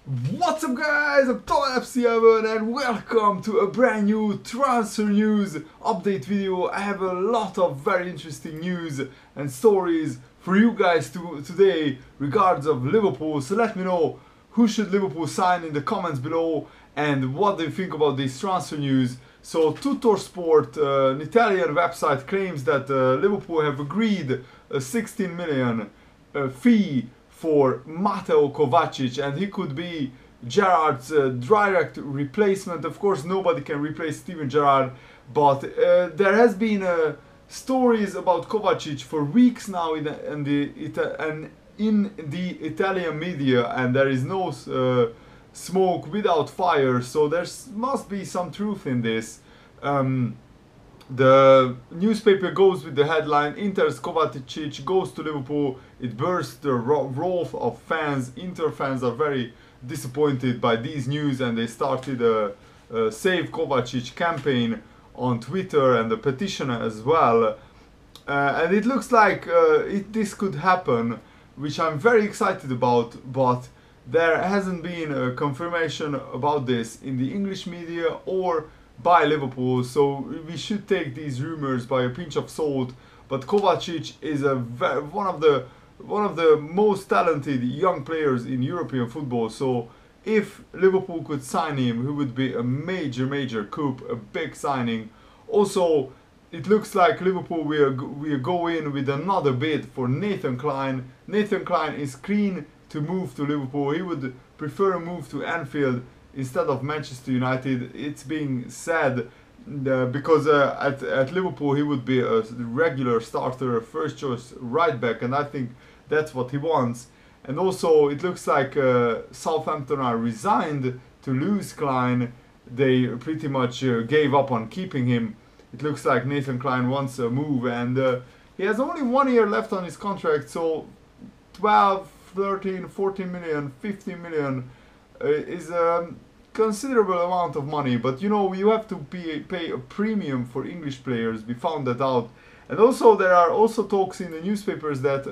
What's up guys, I'm FC7 and welcome to a brand new transfer news update video. I have a lot of very interesting news and stories for you guys today regards of Liverpool. So let me know who should Liverpool sign in the comments below and what do you think about this transfer news. So Tuttosport, an Italian website, claims that Liverpool have agreed a 16 million fee for Matteo Kovacic, and he could be Gerrard's direct replacement. Of course, nobody can replace Steven Gerrard, but there has been stories about Kovacic for weeks now in the Italian media, and there is no smoke without fire. So there must be some truth in this. The newspaper goes with the headline, Inter's Kovacic goes to Liverpool. It bursts the wrath of fans. Inter fans are very disappointed by these news, and they started a Save Kovacic campaign on Twitter and a petition as well. And it looks like this could happen, which I'm very excited about, but there hasn't been a confirmation about this in the English media or by Liverpool, so we should take these rumors by a pinch of salt. But Kovacic is one of the most talented young players in European football. So if Liverpool could sign him, he would be a major coup, a big signing. Also, it looks like Liverpool will go in with another bid for Nathan Clyne. Nathan Clyne is keen to move to Liverpool. He would prefer a move to Anfield instead of Manchester United. It's being said because at Liverpool he would be a regular starter, a first choice right back, and I think that's what he wants. And also it looks like Southampton are resigned to lose Clyne. They pretty much gave up on keeping him. It looks like Nathan Clyne wants a move, and he has only 1 year left on his contract, so 12, 13, 14 million, 15 million is a considerable amount of money. But you know, you have to pay a premium for English players. We found that out. And also there are also talks in the newspapers that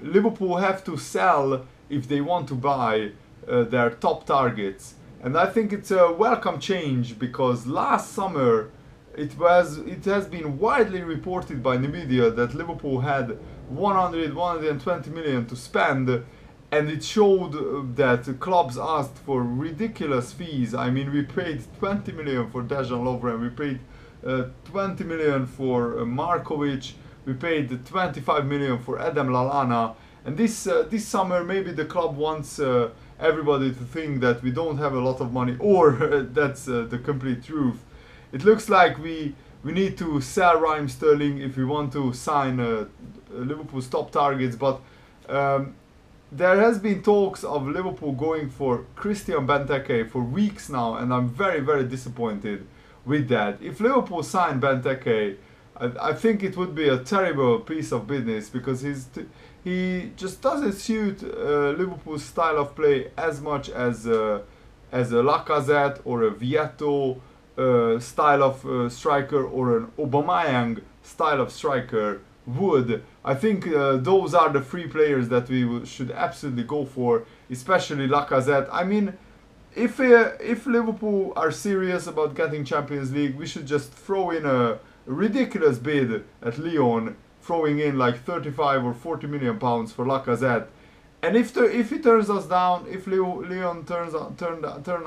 Liverpool have to sell if they want to buy their top targets. And I think it's a welcome change, because last summer it has been widely reported by the media that Liverpool had 120 million to spend, and it showed that clubs asked for ridiculous fees. I mean, we paid 20 million for Dejan Lovren, we paid 20 million for Markovic, we paid 25 million for Adam Lallana, and this summer maybe the club wants everybody to think that we don't have a lot of money, or that's the complete truth. It looks like we need to sell Raheem Sterling if we want to sign Liverpool's top targets, but there has been talks of Liverpool going for Christian Benteke for weeks now, and I'm very disappointed with that. If Liverpool sign Benteke, I think it would be a terrible piece of business, because he just doesn't suit Liverpool's style of play as much as a Lacazette or a Vietto style of striker, or an Aubameyang style of striker would. I think those are the three players that we should absolutely go for, especially Lacazette. I mean, if Liverpool are serious about getting Champions League, we should just throw in a ridiculous bid at Lyon, throwing in like 35 or 40 million pounds for Lacazette. And if he turns us down, if Lyon turn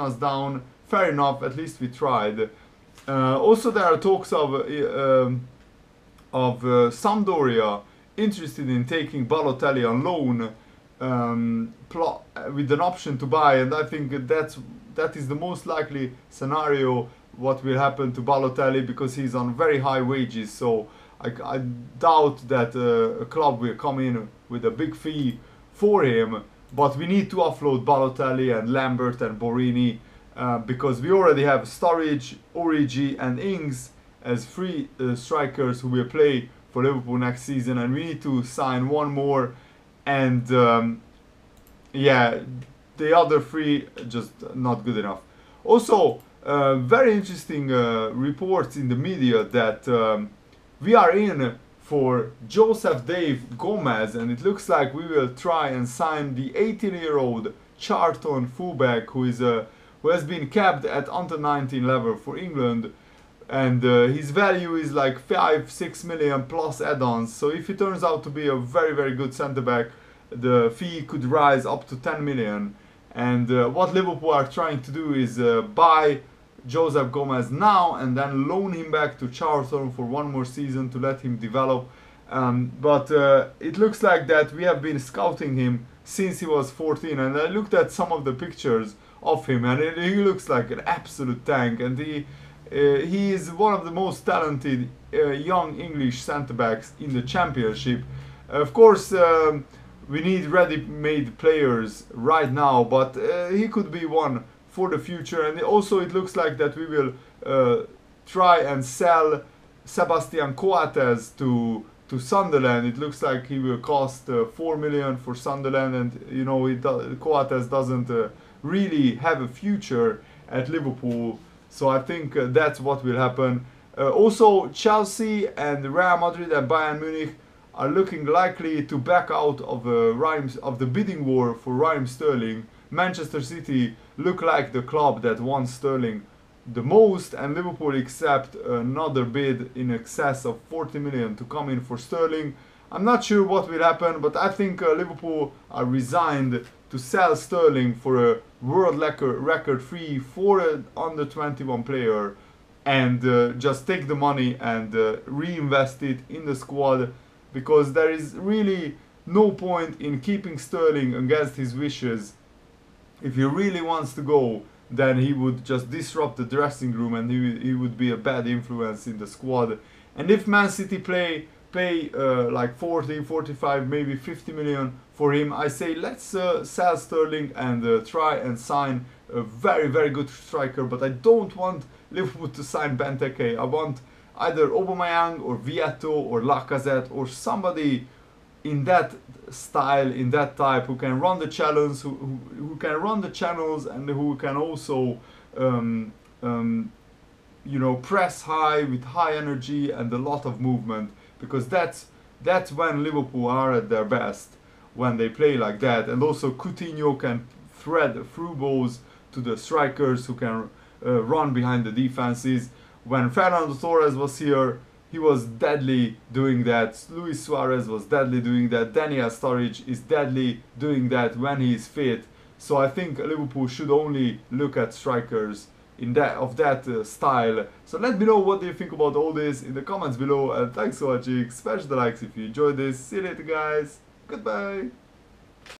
us down, fair enough, at least we tried. Also there are talks of Sampdoria interested in taking Balotelli on loan, with an option to buy, and I think that is the most likely scenario what will happen to Balotelli, because he's on very high wages. So I doubt that a club will come in with a big fee for him, but we need to offload Balotelli and Lambert and Borini, because we already have Sturridge, Origi and Ings as three strikers who will play for Liverpool next season, and we need to sign one more, and yeah, the other three just not good enough. Also, very interesting reports in the media that we are in for Joseph Dave Gomez, and it looks like we will try and sign the 18-year-old Charlton fullback who has been capped at under 19 level for England, and his value is like 5-6 million plus add-ons. So if he turns out to be a very good centre back, the fee could rise up to 10 million. And what Liverpool are trying to do is buy Joseph Gomez now and then loan him back to Charlton for one more season to let him develop. But it looks like that we have been scouting him since he was 14, and I looked at some of the pictures of him, and he looks like an absolute tank, and he is one of the most talented young English centre-backs in the Championship. Of course, we need ready-made players right now, but he could be one for the future. And also it looks like that we will try and sell Sebastian Coates to Sunderland. It looks like he will cost 4 million for Sunderland, and you know, Coates doesn't really have a future at Liverpool. So I think that's what will happen. Also, Chelsea and Real Madrid and Bayern Munich are looking likely to back out of the bidding war for Raheem Sterling. Manchester City look like the club that wants Sterling the most, and Liverpool accept another bid in excess of 40 million to come in for Sterling. I'm not sure what will happen, but I think Liverpool are resigned to sell Sterling for a world record fee for an under 21 player, and just take the money and reinvest it in the squad, because there is really no point in keeping Sterling against his wishes. If he really wants to go, then he would just disrupt the dressing room, and he would be a bad influence in the squad. And if Man City pay like 40, 45, maybe 50 million for him, I say let's sell Sterling and try and sign a very good striker. But I don't want Liverpool to sign Benteke. I want either Aubameyang or Vietto or Lacazette or somebody in that style, in that type, who can run the channels, who can run the channels, and who can also you know, press high with high energy and a lot of movement, because that's when Liverpool are at their best, when they play like that. And also Coutinho can thread through balls to the strikers who can run behind the defenses. When Fernando Torres was here, he was deadly doing that. Luis Suarez was deadly doing that. Daniel Sturridge is deadly doing that when he is fit. So I think Liverpool should only look at strikers in that style. So let me know what do you think about all this in the comments below, and thanks for watching. Smash the likes if you enjoyed this. See you later, guys. Goodbye.